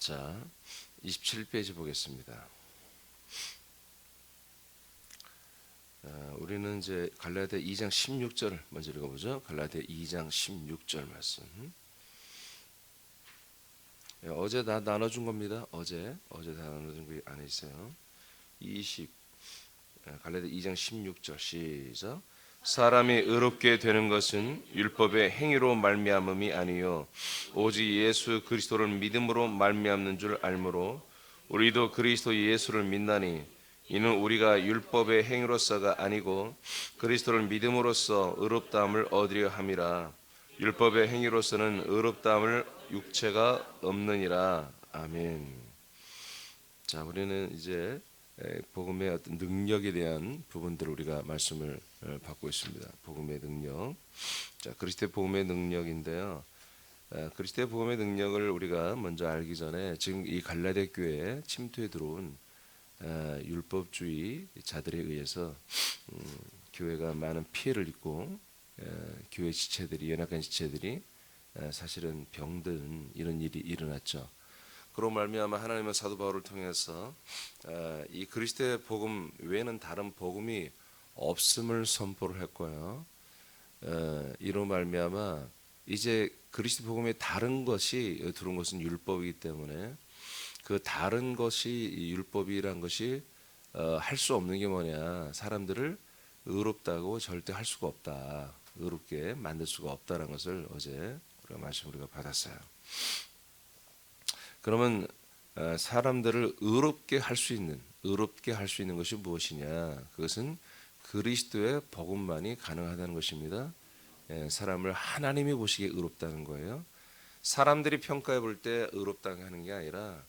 자, 27페이지 보겠습니다. 우리는 이제 갈라디아 2장 16절을 먼저 읽어보죠. 갈라디아 2장 16절 말씀. 어제 다 나눠준 겁니다. 어제 다 나눠준 게 안에 있어요. 20 갈라디아 2장 16절 시작. 사람이 의롭게 되는 것은 율법의 행위로 말미암음이 아니요 오직 예수 그리스도를 믿음으로 말미암는 줄 알므로 우리도 그리스도 예수를 믿나니 이는 우리가 율법의 행위로서가 아니고 그리스도를 믿음으로써 의롭다함을 얻으려 함이라. 율법의 행위로서는 의롭다함을 육체가 없느니라. 아멘. 자, 우리는 이제 복음의 어떤 능력에 대한 부분들을 우리가 말씀을 받고 있습니다. 복음의 능력. 자, 그리스도의 복음의 능력인데요. 그리스도의 복음의 능력을 우리가 먼저 알기 전에 지금 이 갈라디아 교회에 침투해 들어온 율법주의 자들에 의해서 교회가 많은 피해를 입고 교회 지체들이 연약한 지체들이 사실은 병든 이런 일이 일어났죠. 그로 말미암아 하나님은 사도 바울을 통해서 이 그리스도의 복음 외에는 다른 복음이 없음을 선포를 했고요. 이로 말미암아 이제 그리스도 복음에 다른 것이 들어온 것은 율법이기 때문에 그 다른 것이 율법이란 것이 할 수 없는 게 뭐냐, 사람들을 의롭다고 절대 할 수가 없다, 의롭게 만들 수가 없다라는 것을 어제 우리가 말씀 우리가 받았어요. 그러면 사람들을 의롭게 할 수 있는 것이 무엇이냐? 그것은 그리스도의 복음만이 가능하다는 것입니다. 사람을 하나님이 보시기에 의롭다는 거예요. 사람들이 평가해 볼 때 의롭다고 하는 게 아니라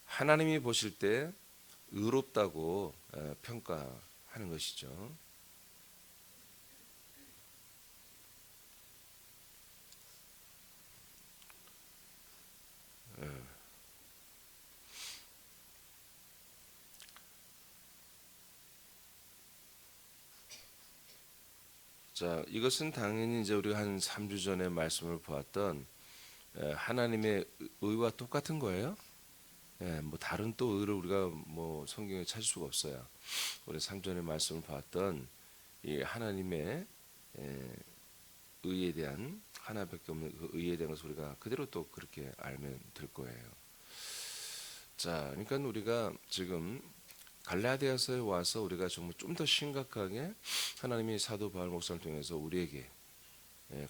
하나님이 보실 때 의롭다고 평가하는 것이죠. 자, 이것은 당연히 이제 우리가 한 3주 전에 말씀을 보았던 하나님의 의와 똑같은 거예요. 뭐 다른 또 의를 우리가 뭐 성경에 찾을 수가 없어요. 우리 3주 전에 말씀을 봤던 이 하나님의 의에 대한, 하나밖에 없는 그 의에 대한 것을 우리가 그대로 또 그렇게 알면 될 거예요. 자, 그러니까 우리가 지금 갈라디아서에 와서 우리가 정말 좀 더 심각하게 하나님이 사도 바울 목사를 통해서 우리에게,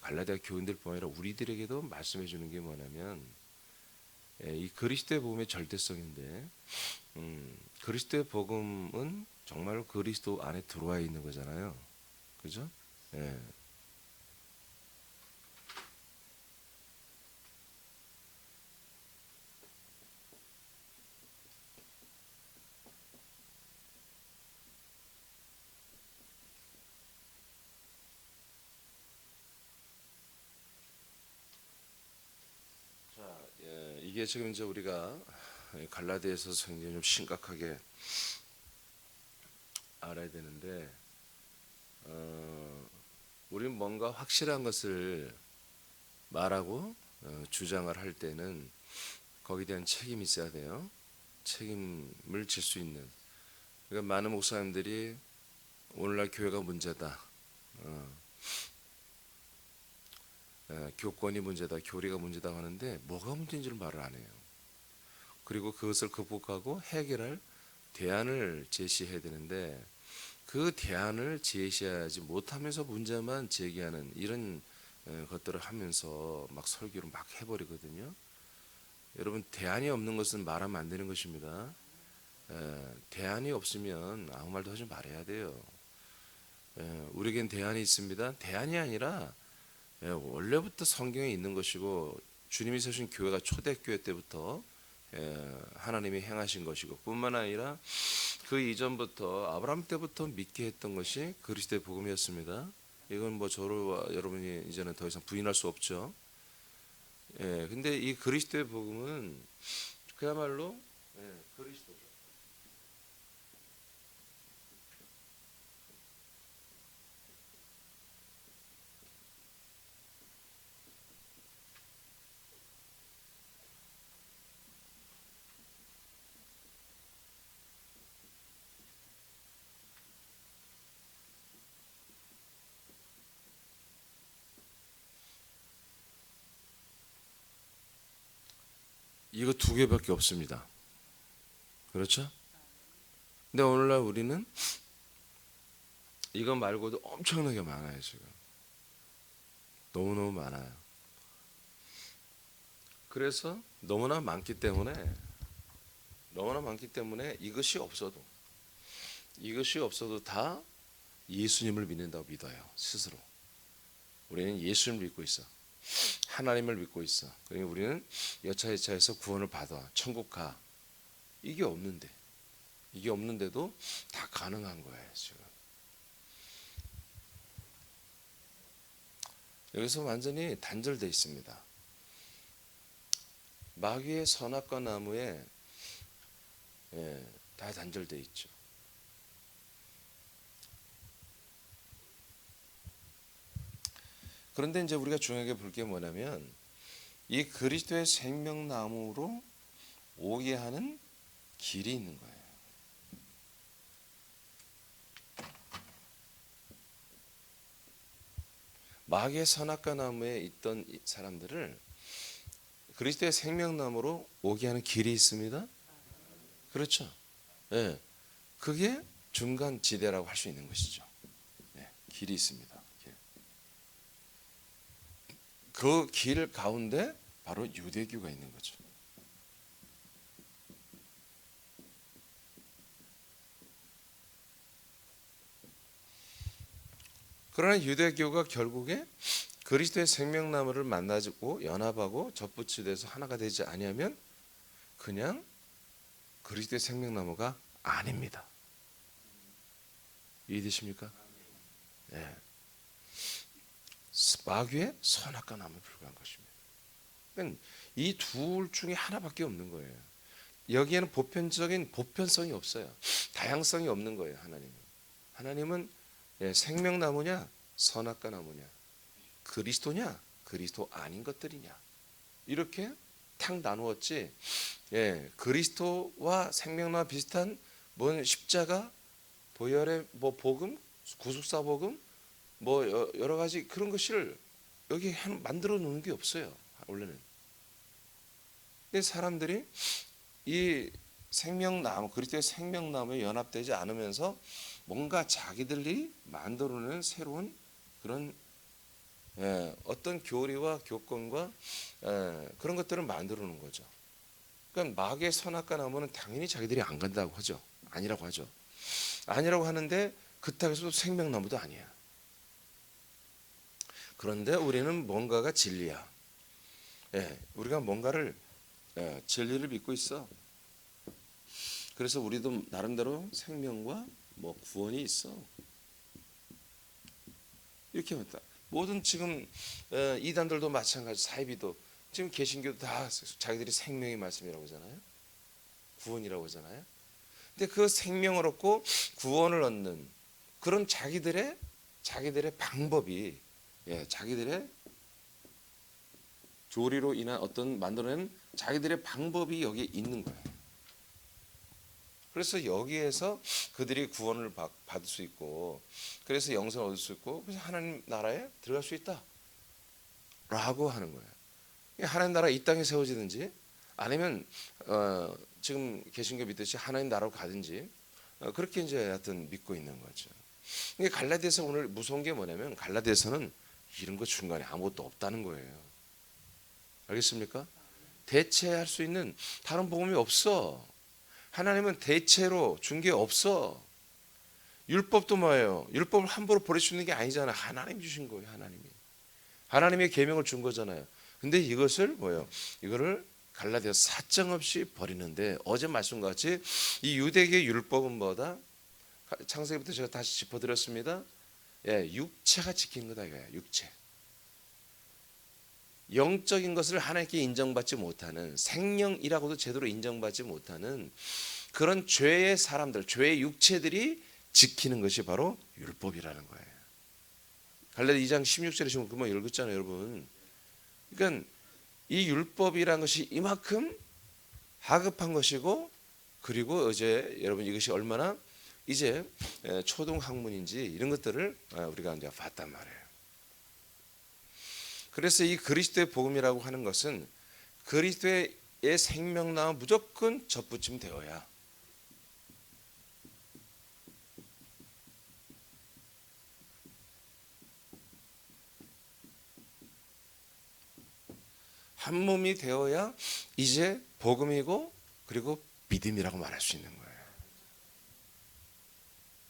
갈라디아 교인들뿐 아니라 우리들에게도 말씀해 주는 게 뭐냐면 이 그리스도의 복음의 절대성인데, 그리스도의 복음은 정말 그리스도 안에 들어와 있는 거잖아요. 그죠? 예. 이게 지금 이제 우리가 갈라디아서 굉장히 좀 심각하게 알아야 되는데, 우리는 뭔가 확실한 것을 말하고 주장을 할 때는 거기에 대한 책임이 있어야 돼요. 책임을 질 수 있는. 그러니까 많은 목사님들이 오늘날 교회가 문제다, 교권이 문제다, 교리가 문제다 하는데 뭐가 문제인지를 말을 안 해요. 그리고 그것을 극복하고 해결할 대안을 제시해야 되는데 그 대안을 제시하지 못하면서 문제만 제기하는 이런 것들을 하면서 막 설교를 막 해버리거든요. 여러분, 대안이 없는 것은 말하면 안 되는 것입니다. 대안이 없으면 아무 말도 하지 말아야 돼요. 우리에겐 대안이 있습니다. 대안이 아니라 원래부터 성경에 있는 것이고 주님이 세우신 교회가 초대교회 때부터 하나님이 행하신 것이고, 뿐만 아니라 그 이전부터 아브라함 때부터 믿게 했던 것이 그리스도의 복음이었습니다. 이건 뭐 저와 여러분이 이제는 더 이상 부인할 수 없죠. 근데 이 그리스도의 복음은 그야말로 그리스도. 이거 두 개밖에 없습니다. 그렇죠? 근데 오늘날 우리는 이거 말고도 엄청나게 많아요. 지금 너무너무 많아요. 그래서 너무나 많기 때문에 이것이 없어도 다 예수님을 믿는다고 믿어요. 스스로 우리는 예수님을 믿고 있어. 하나님을 믿고 있어. 그러니 우리는 여차여차해서 구원을 받아 천국 가. 이게 없는데도 다 가능한 거예요. 지금 여기서 완전히 단절되어 있습니다. 마귀의 선악과 나무에 다 단절되어 있죠. 그런데 이제 우리가 중요하게 볼 게 뭐냐면 이 그리스도의 생명나무로 오게 하는 길이 있는 거예요. 마귀의 선악과 나무에 있던 사람들을 그리스도의 생명나무로 오게 하는 길이 있습니다. 그렇죠? 예, 그게 중간 지대라고 할 수 있는 것이죠. 길이 있습니다. 그 길 가운데 바로 유대교가 있는 거죠. 그러나 유대교가 결국에 그리스도의 생명나무를 만나고 연합하고 접붙이돼서 하나가 되지 아니하면 그냥 그리스도의 생명나무가 아닙니다. 이해되십니까? 네. 마귀의 선악과 나무에 불과한 것입니다. 그러니까 이 둘 중에 하나밖에 없는 거예요. 여기에는 보편성이 없어요. 다양성이 없는 거예요. 하나님은 생명나무냐 선악과 나무냐 그리스도냐 그리스도 아닌 것들이냐 이렇게 탁 나누었지. 그리스도와 생명나무 비슷한 뭔 십자가 보혈의 뭐 복음 구속사 복음 뭐 여러 가지 그런 것을 여기 만들어 놓는 게 없어요. 원래는. 근데 사람들이 이 생명나무 그리스도의 생명나무에 연합되지 않으면서 뭔가 자기들이 만들어내는 새로운 그런 어떤 교리와 교권과 그런 것들을 만들어 놓은 거죠. 그러니까 마귀의 선악과 나무는 당연히 자기들이 안 간다고 하죠. 아니라고 하죠. 아니라고 하는데 그렇다고 생명나무도 아니야. 그런데 우리는 뭔가가 진리야. 우리가 뭔가를 진리를 믿고 있어. 그래서 우리도 나름대로 생명과 뭐 구원이 있어. 이렇게 했다. 모든 지금 이단들도 마찬가지 사이비도 지금 개신교도 다 자기들이 생명의 말씀이라고 하잖아요. 구원이라고 하잖아요. 근데 그 생명을 얻고 구원을 얻는 그런 자기들의 방법이 자기들의 교리로 인한 어떤 만들어낸 자기들의 방법이 여기에 있는 거예요. 그래서 여기에서 그들이 구원을 받을 수 있고 그래서 영생을 얻을 수 있고 그래서 하나님 나라에 들어갈 수 있다 라고 하는 거예요. 하나님 나라 이 땅에 세워지든지 아니면 지금 개신교 믿듯이 하나님 나라로 가든지 그렇게 이제 하여튼 믿고 있는 거죠. 갈라디아서 오늘 무서운 게 뭐냐면 갈라디아서는 이런 거 중간에 아무것도 없다는 거예요. 알겠습니까? 대체할 수 있는 다른 복음이 없어. 하나님은 대체로 준 게 없어. 율법도 뭐예요? 율법을 함부로 버릴 수 있는 게 아니잖아. 하나님 주신 거예요. 하나님의 계명을 준 거잖아요. 근데 이것을 뭐예요? 이거를 갈라디아 사정없이 버리는데 어제 말씀과 같이 이 유대계 율법은 뭐다? 창세기부터 제가 다시 짚어드렸습니다. 육체가 지키는 거다 이거야. 육체. 영적인 것을 하나님께 인정받지 못하는 생명이라고도 제대로 인정받지 못하는 그런 죄의 사람들, 죄의 육체들이 지키는 것이 바로 율법이라는 거예요. 갈라디아 2장 16절에 지금 그만 읽었잖아요, 여러분. 그러니까 이 율법이라는 것이 이만큼 하급한 것이고 그리고 어제 여러분 이것이 얼마나 이제 초등 학문인지 이런 것들을 우리가 이제 봤단 말이에요. 그래서 이 그리스도의 복음이라고 하는 것은 그리스도의 생명나무 무조건 접붙임 되어야 한 몸이 되어야 이제 복음이고 그리고 믿음이라고 말할 수 있는 거예요.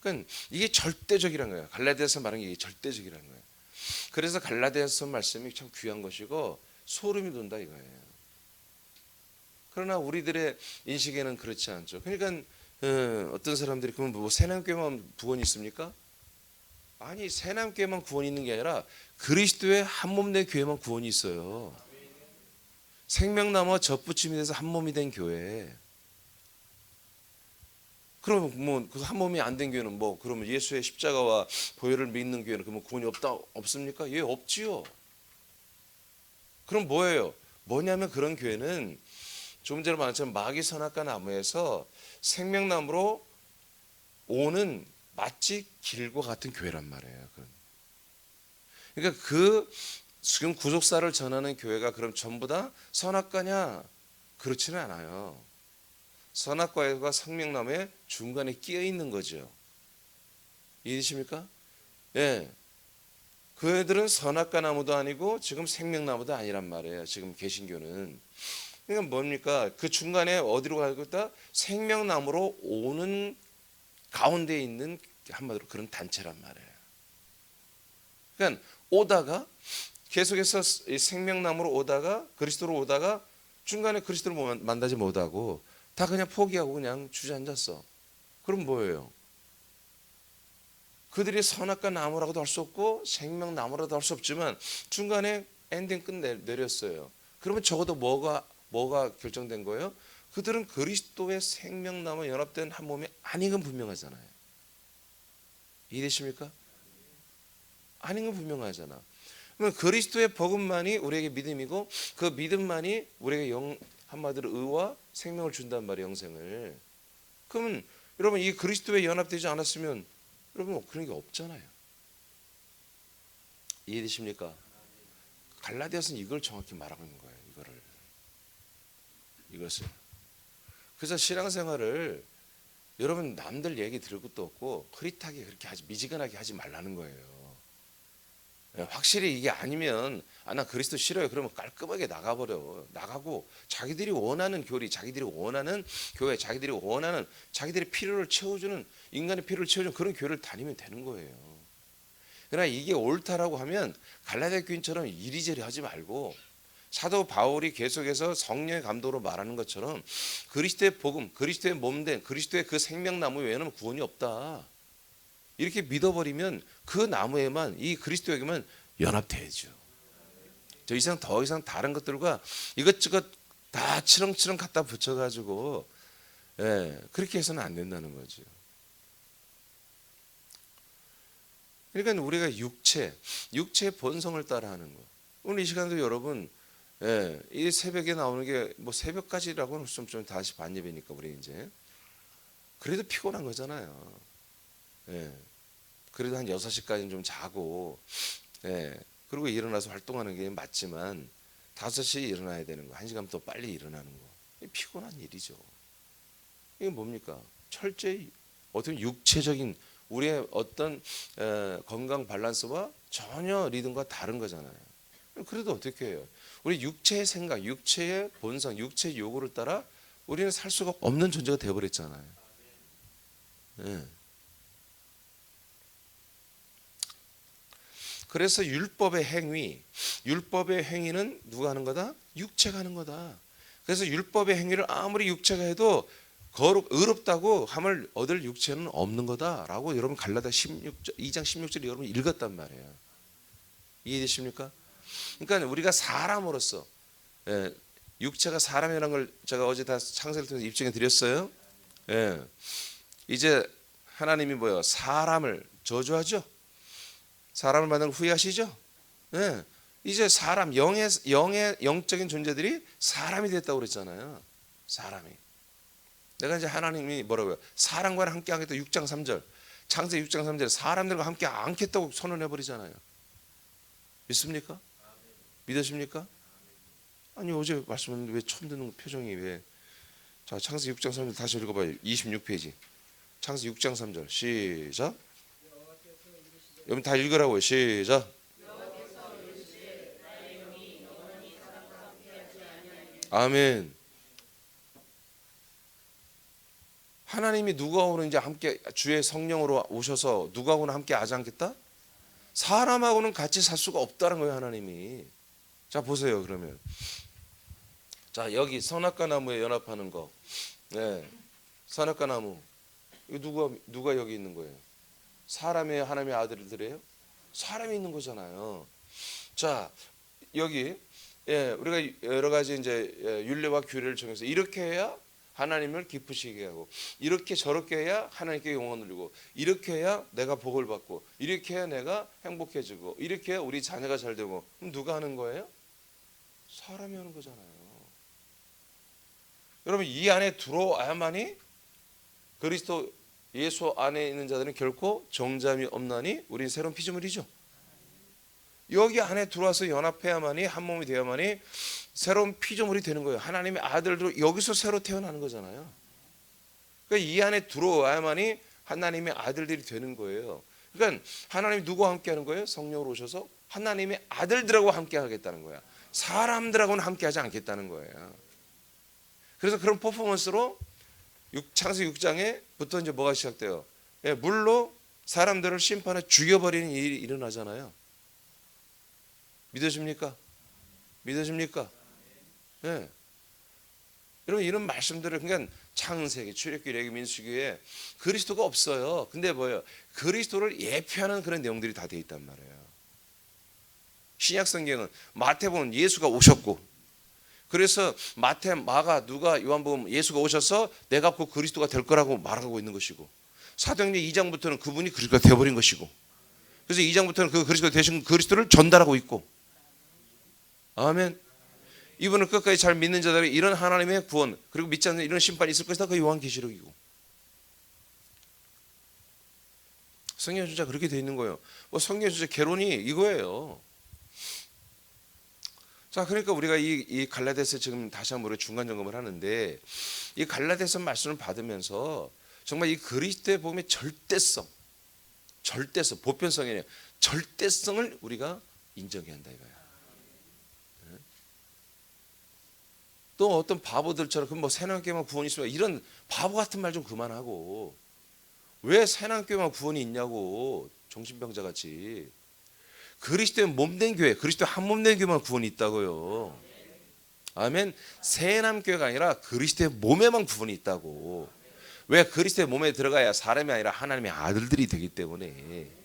그러니까 이게 절대적이라는 거예요. 갈라디아서 말하는 게 이게 절대적이라는 거예요. 그래서 갈라디아서 말씀이 참 귀한 것이고 소름이 돋는다 이거예요. 그러나 우리들의 인식에는 그렇지 않죠. 그러니까 어떤 사람들이 그러면 뭐 새남교회만 구원이 있습니까? 아니, 새남교회만 구원이 있는 게 아니라 그리스도의 한 몸 된 교회만 구원이 있어요. 생명나무와 젖붙임이 돼서 한 몸이 된 교회. 그럼 뭐 그 한 몸이 안 된 교회는 뭐 그러면 예수의 십자가와 보혈을 믿는 교회는 그러면 구원이 없습니까? 예, 없지요. 그럼 뭐예요? 뭐냐면 그런 교회는 조금 전에 말한 것처럼 마귀 선악과 나무에서 생명나무로 오는 마치 길과 같은 교회란 말이에요. 그러니까 그 지금 구속사를 전하는 교회가 그럼 전부 다 선악과냐? 그렇지는 않아요. 선악과와 생명나무의 중간에 끼어 있는 거죠. 이해되십니까? 예. 그 애들은 선악과 나무도 아니고 지금 생명나무도 아니란 말이에요. 지금 개신교는. 그러니까 뭡니까? 그 중간에 어디로 가고 있다? 생명나무로 오는 가운데 있는 한마디로 그런 단체란 말이에요. 그러니까 오다가 계속해서 생명나무로 오다가 그리스도로 오다가 중간에 그리스도를 만나지 못하고 다 그냥 포기하고 그냥 주저앉았어. 그럼 뭐예요? 그들이 선악과 나무라고도 할 수 없고 생명나무라도 할 수 없지만 중간에 엔딩 끝내렸어요. 그러면 적어도 뭐가 결정된 거예요? 그들은 그리스도의 생명나무 연합된 한 몸이 아닌 건 분명하잖아요. 이해되십니까? 아닌 건 분명하잖아. 그러면 그리스도의 복음만이 우리에게 믿음이고 그 믿음만이 우리에게 한마디로 의와 생명을 준단 말이에요. 영생을. 그러면 여러분 이 그리스도에 연합되지 않았으면 여러분 그런 게 없잖아요. 이해되십니까? 갈라디아서는 이걸 정확히 말하고 있는 거예요. 이것을. 그래서 신앙생활을 여러분 남들 얘기 들을 것도 없고 흐릿하게 그렇게 미지근하게 하지 말라는 거예요. 확실히 이게 아니면 나 그리스도 싫어요. 그러면 깔끔하게 나가버려. 나가고 자기들이 원하는 교리, 자기들이 원하는 교회, 자기들이 원하는 자기들의 필요를 채워주는 인간의 필요를 채워주는 그런 교회를 다니면 되는 거예요. 그러나 이게 옳다라고 하면 갈라디아 교인처럼 이리저리 하지 말고 사도 바울이 계속해서 성령의 감동으로 말하는 것처럼 그리스도의 복음, 그리스도의 몸된 그리스도의 그 생명나무 외에는 구원이 없다. 이렇게 믿어버리면 그 나무에만 이 그리스도에게만 연합되죠. 더 이상 다른 것들과 이것저것 다 치렁치렁 갖다 붙여가지고 그렇게 해서는 안 된다는 거죠. 그러니까 우리가 육체의 본성을 따라하는 거. 오늘 이 시간도 여러분 이 새벽에 나오는 게 뭐 새벽까지라고는 좀 다시 반예배니까 우리 이제 그래도 피곤한 거잖아요. 그래도 한 6시까지는 좀 자고 그리고 일어나서 활동하는 게 맞지만 5시에 일어나야 되는 거 1시간 더 빨리 일어나는 거 피곤한 일이죠. 이게 뭡니까? 철저히 어떤 육체적인 우리의 어떤 건강 밸런스와 전혀 리듬과 다른 거잖아요. 그래도 어떻게 해요? 우리 육체의 생각, 육체의 본성, 육체의 요구를 따라 우리는 살 수가 없는 존재가 되어버렸잖아요. 그래서 율법의 행위는 누가 하는 거다? 육체가 하는 거다. 그래서 율법의 행위를 아무리 육체가 해도 의롭다고 함을 얻을 육체는 없는 거다라고 여러분 갈라디아 2장 16절 여러분 읽었단 말이에요. 이해되십니까? 그러니까 우리가 사람으로서 육체가 사람이라는 걸 제가 어제 다 창세를 통해서 입증해 드렸어요. 이제 하나님이 뭐예요? 사람을 저주하죠. 사람을 만든 걸 후회하시죠? 이제 사람 영적인 존재들이 사람이 됐다고 그랬잖아요. 사람이. 내가 이제 하나님이 뭐라고요? 사람과 함께 하겠다 6장 3절. 창세 6장 3절에 사람들과 함께 않겠다고 선언해 버리잖아요. 믿습니까? 믿으십니까? 아니 어제 말씀은 왜 처음 듣는 표정이 왜? 자, 창세기 6장 3절 다시 읽어봐요. 26페이지. 창세기 6장 3절 시작. 여러분 다 읽으라고요. 시작. 아멘. 하나님이 누구하고는 이제 함께 주의 성령으로 오셔서 누구하고는 함께 하지 않겠다? 사람하고는 같이 살 수가 없다는 거예요, 하나님이. 자, 보세요. 그러면 자, 여기 선악과 나무에 연합하는 거. 네. 선악과 나무. 이거 누가 여기 있는 거예요? 사람의 하나님의 아들들이에요? 사람이 있는 거잖아요. 자, 여기 우리가 여러 가지 이제 율례와 규례를 정해서 이렇게 해야 하나님을 기쁘시게 하고, 이렇게 저렇게 해야 하나님께 영광을 누리고, 이렇게 해야 내가 복을 받고, 이렇게 해야 내가 행복해지고, 이렇게 해야 우리 자녀가 잘 되고. 그럼 누가 하는 거예요? 사람이 하는 거잖아요. 여러분, 이 안에 들어와야만이 그리스도 예수 안에 있는 자들은 결코 정잠이 없나니 우리는 새로운 피조물이죠. 여기 안에 들어와서 연합해야만이, 한 몸이 되어야만이 새로운 피조물이 되는 거예요. 하나님의 아들도 여기서 새로 태어나는 거잖아요. 그러니까 이 안에 들어와야만이 하나님의 아들들이 되는 거예요. 그러니까 하나님이 누구와 함께 하는 거예요? 성령으로 오셔서 하나님의 아들들하고 함께 하겠다는 거야. 사람들하고는 함께 하지 않겠다는 거예요. 그래서 그런 퍼포먼스로 창세기 6장에부터 이제 뭐가 시작돼요? 물로 사람들을 심판해 죽여버리는 일이 일어나잖아요. 믿어집니까? 믿어집니까? 네. 여러분, 이런 말씀들을, 그러니까 창세기, 출애굽기, 레위기, 민수기에 그리스도가 없어요. 근데 뭐예요? 그리스도를 예표하는 그런 내용들이 다 돼 있단 말이에요. 신약 성경은 마태복음 예수가 오셨고, 그래서 마태, 마가, 누가, 요한복음 예수가 오셔서 내가 곧 그리스도가 될 거라고 말하고 있는 것이고, 사도행전 2장부터는 그분이 그리스도가 되어버린 것이고, 그래서 2장부터는 그 그리스도가 되신 그리스도를 전달하고 있고. 아멘. 이분은 끝까지 잘 믿는 자들이 이런 하나님의 구원, 그리고 믿지 않는 이런 심판이 있을 것이다. 그 요한계시록이고. 성경 진짜 그렇게 돼 있는 거예요. 뭐 성경 진짜 개론이 이거예요. 자, 그러니까 우리가 이 갈라디아서 지금 다시 한번 중간 점검을 하는데, 이 갈라디아서 말씀을 받으면서 정말 이 그리스도의 복음의 절대성, 보편성이 아니라 절대성을 우리가 인정해야 한다 이거야. 또 어떤 바보들처럼 그 뭐 새난교회만 구원이 있어요, 이런 바보 같은 말 좀 그만하고, 왜 새난교회만 구원이 있냐고, 정신병자 같이. 그리스도의 몸된 교회, 그리스도의 한 몸된 교회만 구원이 있다고요. 아멘. 새남교회가 아니라 그리스도의 몸에만 구원이 있다고. 왜? 그리스도의 몸에 들어가야 사람이 아니라 하나님의 아들들이 되기 때문에.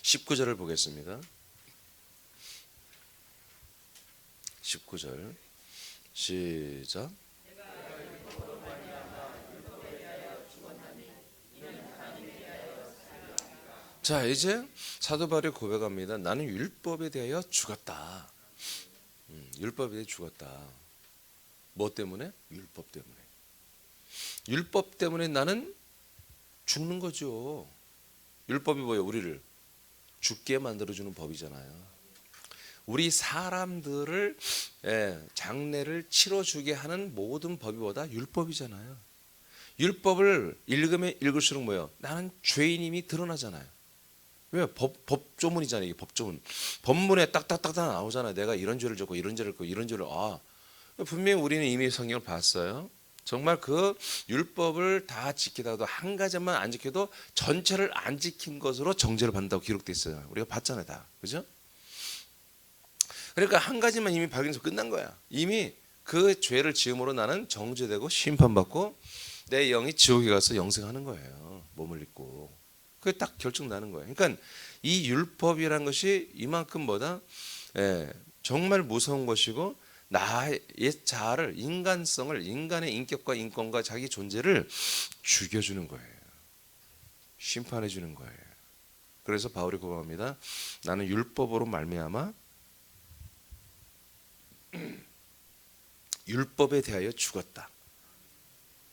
19절을 보겠습니다. 19절 시작. 자, 이제 사도 바울이 고백합니다. 나는 율법에 대하여 죽었다. 율법에 대해 죽었다. 뭐 때문에? 율법 때문에. 율법 때문에 나는 죽는 거죠. 율법이 뭐예요? 우리를 죽게 만들어주는 법이잖아요. 우리 사람들을 장례를 치러주게 하는 모든 법이보다 율법이잖아요. 율법을 읽으면 읽을수록 뭐예요? 나는 죄인임이 드러나잖아요. 왜? 법조문이잖아요. 이게 법조문. 법문에 딱딱딱 나오잖아요. 내가 이런 죄를 졌고 이런 죄를 했고 이런 죄를. 분명히 우리는 이미 성경을 봤어요. 정말 그 율법을 다 지키다가도 한 가지만 안 지켜도 전체를 안 지킨 것으로 정죄를 받는다고 기록돼 있어요. 우리가 봤잖아요, 다. 그죠? 그러니까 한 가지만 이미 발견해서 끝난 거야. 이미 그 죄를 지음으로 나는 정죄되고 심판받고 내 영이 지옥에 가서 영생하는 거예요. 몸을 입고. 그게 딱 결정 나는 거예요. 그러니까 이 율법이란 것이 이만큼 뭐다? 정말 무서운 것이고, 나의 자아를, 인간성을, 인간의 인격과 인권과 자기 존재를 죽여주는 거예요. 심판해 주는 거예요. 그래서 바울이 고백합니다. 나는 율법으로 말미암아 율법에 대하여 죽었다.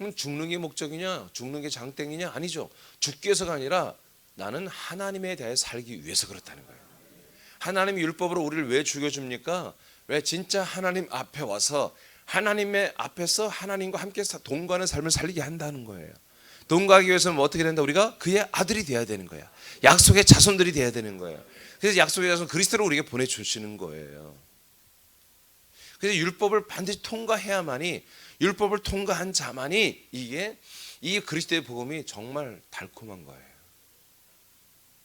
그럼 죽는 게 목적이냐? 죽는 게 장땡이냐? 아니죠. 죽기 위해서가 아니라 나는 하나님에 대해 살기 위해서 그렇다는 거예요. 하나님이 율법으로 우리를 왜 죽여줍니까? 왜 진짜 하나님 앞에 와서 하나님의 앞에서 하나님과 함께 동거하는 삶을 살게 한다는 거예요. 동거하기 위해서는 뭐 어떻게 된다? 우리가 그의 아들이 되어야 되는 거야. 약속의 자손들이 되어야 되는 거예요. 그래서 약속의 자손 그리스도를 우리에게 보내주시는 거예요. 그래서 율법을 반드시 통과해야만이, 율법을 통과한 자만이 이 그리스도의 복음이 정말 달콤한 거예요.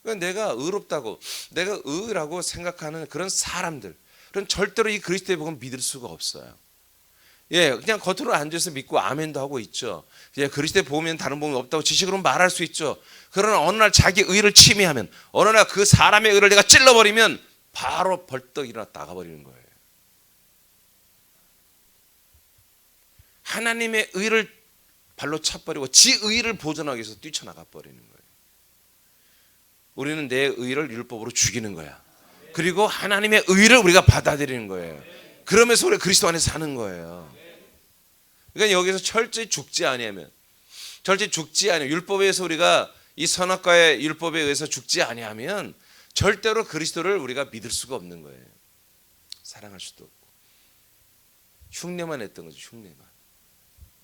그러니까 내가 의롭다고, 내가 의라고 생각하는 그런 사람들, 그런 절대로 이 그리스도의 복음 믿을 수가 없어요. 예, 그냥 겉으로 앉아서 믿고 아멘도 하고 있죠. 예, 그리스도의 복음에는 다른 복음이 없다고 지식으로 말할 수 있죠. 그러나 어느 날 자기 의를 침해하면, 어느 날 그 사람의 의를 내가 찔러버리면 바로 벌떡 일어나 나가버리는 거예요. 하나님의 의를 발로 차버리고 지 의를 보존하기 위해서 뛰쳐나가 버리는 거예요. 우리는 내 의를 율법으로 죽이는 거야. 그리고 하나님의 의를 우리가 받아들이는 거예요. 그러면서 우리가 그리스도 안에 사는 거예요. 그러니까 여기서 철저히 죽지 아니하면, 철저히 죽지 아니하면, 율법에 의해서 우리가 이 선악과의 율법에 의해서 죽지 아니하면 절대로 그리스도를 우리가 믿을 수가 없는 거예요. 사랑할 수도 없고. 흉내만 냈던 거죠.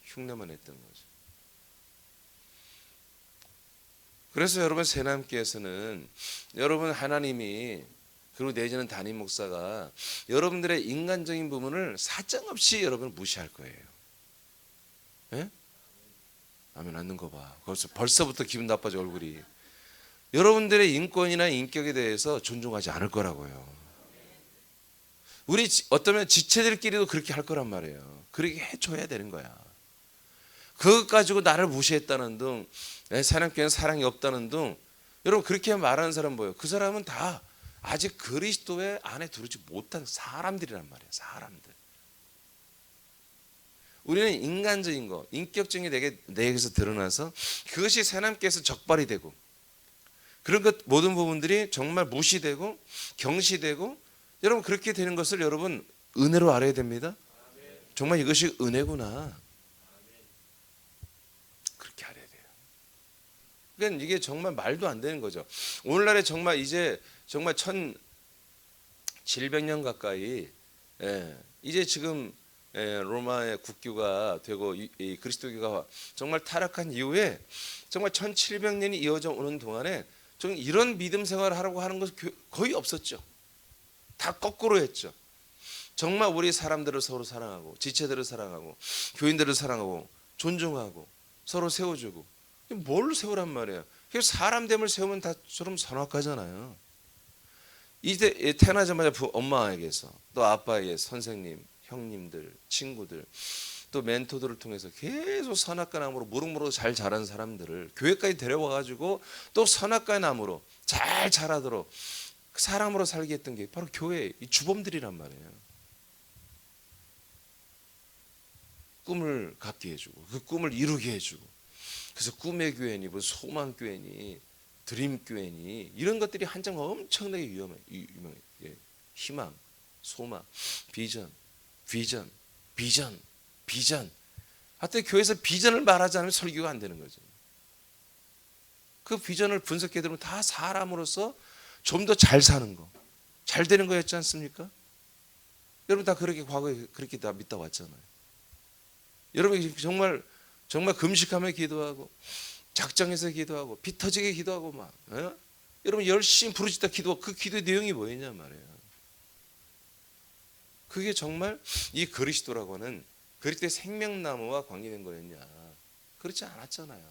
흉내만 했던 거죠. 그래서 여러분 새남교회에서는 여러분 하나님이, 그리고 내지는 담임 목사가 여러분들의 인간적인 부분을 사정없이 여러분을 무시할 거예요. 예? 아멘 않는 거 봐. 벌써부터 기분 나빠져 얼굴이. 여러분들의 인권이나 인격에 대해서 존중하지 않을 거라고요. 우리 어쩌면 지체들끼리도 그렇게 할 거란 말이에요. 그렇게 해줘야 되는 거야. 그것 가지고 나를 무시했다는 등, 사람께는 사랑이 없다는 등, 여러분 그렇게 말하는 사람 뭐예요? 그 사람은 다 아직 그리스도의 안에 들어오지 못한 사람들이란 말이에요. 사람들. 우리는 인간적인 거, 인격적인 게 내게서 드러나서 그것이 새남께서 적발이 되고, 그런 것 모든 부분들이 정말 무시되고 경시되고, 여러분 그렇게 되는 것을 여러분 은혜로 알아야 됩니다. 정말 이것이 은혜구나. 그렇게 알아야 돼요. 그러니까 이게 정말 말도 안 되는 거죠. 오늘날에 정말 이제 정말 1700년 가까이, 이제 지금 로마의 국교가 되고 이 그리스도교가 정말 타락한 이후에 정말 1700년이 이어져 오는 동안에 좀 이런 믿음 생활을 하라고 하는 것은 거의 없었죠. 다 거꾸로 했죠. 정말 우리 사람들을 서로 사랑하고, 지체들을 사랑하고, 교인들을 사랑하고, 존중하고, 서로 세워주고. 뭘 세우란 말이에요? 사람됨을 세우면 다처럼 선악하잖아요. 이제 태어나자마자 엄마에게서, 또 아빠에게, 선생님, 형님들, 친구들, 또 멘토들을 통해서 계속 선악과 나무로 무럭무럭 잘 자란 사람들을 교회까지 데려와가지고 또 선악과 나무로 잘 자라도록 사람으로 살게 했던 게 바로 교회 이 주범들이란 말이에요. 꿈을 갖게 해주고 그 꿈을 이루게 해주고, 그래서 꿈의 교회니 뭐 소망 교회니 드림 교회니 이런 것들이 한정 엄청나게 유명해. 희망, 소망, 비전. 하여튼 교회에서 비전을 말하지 않으면 설교가 안 되는 거죠. 그 비전을 분석해 들으면 다 사람으로서 좀 더 잘 사는 거, 잘 되는 거였지 않습니까? 여러분 다 그렇게 과거에 그렇게 다 믿다 왔잖아요. 여러분 정말 금식하며 기도하고, 작정해서 기도하고, 피 터지게 기도하고 막, 여러분 열심히 부르짖다 기도하고, 그 기도의 내용이 뭐였냐 말이에요. 그게 정말 이 그리스도라고 하는 그리스도의 생명나무와 관계된 거였냐? 그렇지 않았잖아요.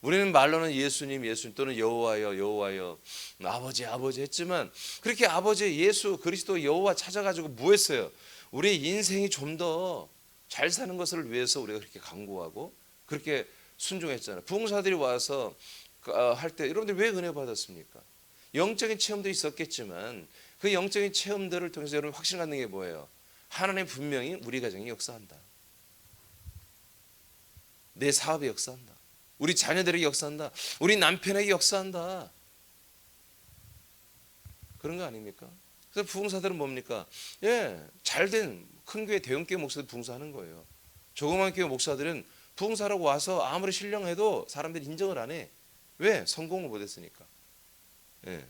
우리는 말로는 예수님 또는 여호와여 아버지 했지만, 그렇게 아버지 예수 그리스도 여호와 찾아가지고 뭐 했어요? 우리의 인생이 좀 더 잘 사는 것을 위해서 우리가 그렇게 간구하고 그렇게 순종했잖아요. 부흥사들이 와서 할 때 여러분들 왜 은혜 받았습니까? 영적인 체험도 있었겠지만 그 영적인 체험들을 통해서 여러분 확신 갖는 게 뭐예요? 하나님 분명히 우리 가정에 역사한다. 내 사업에 역사한다. 우리 자녀들에게 역사한다. 우리 남편에게 역사한다. 그런 거 아닙니까? 그래서 부흥사들은 뭡니까? 잘된 큰 교회 대형 교회 목사들 부흥사하는 거예요. 조그만 교회 목사들은 부흥사라고 와서 아무리 신령해도 사람들이 인정을 안 해. 왜? 성공을 못했으니까. 예.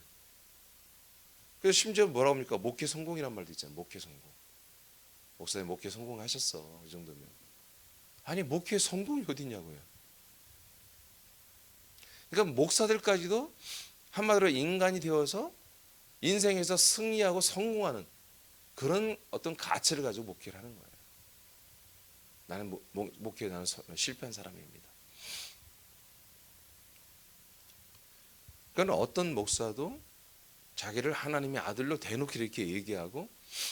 그래서 심지어 뭐라고 합니까? 목회 성공이란 말도 있잖아요. 목회 성공. 목사님 목회 성공하셨어. 이 정도면. 아니 목회 성공이 어디 있냐고요. 그러니까 목사들까지도 한마디로 인간이 되어서 인생에서 승리하고 성공하는 그런 어떤 가치를 가지고 목회를 하는 거예요. 나는 목회에 나는 실패한 사람입니다. 그러니까 어떤 목사도 자기를 하나님의 아들로 대놓고 이렇게 얘기하고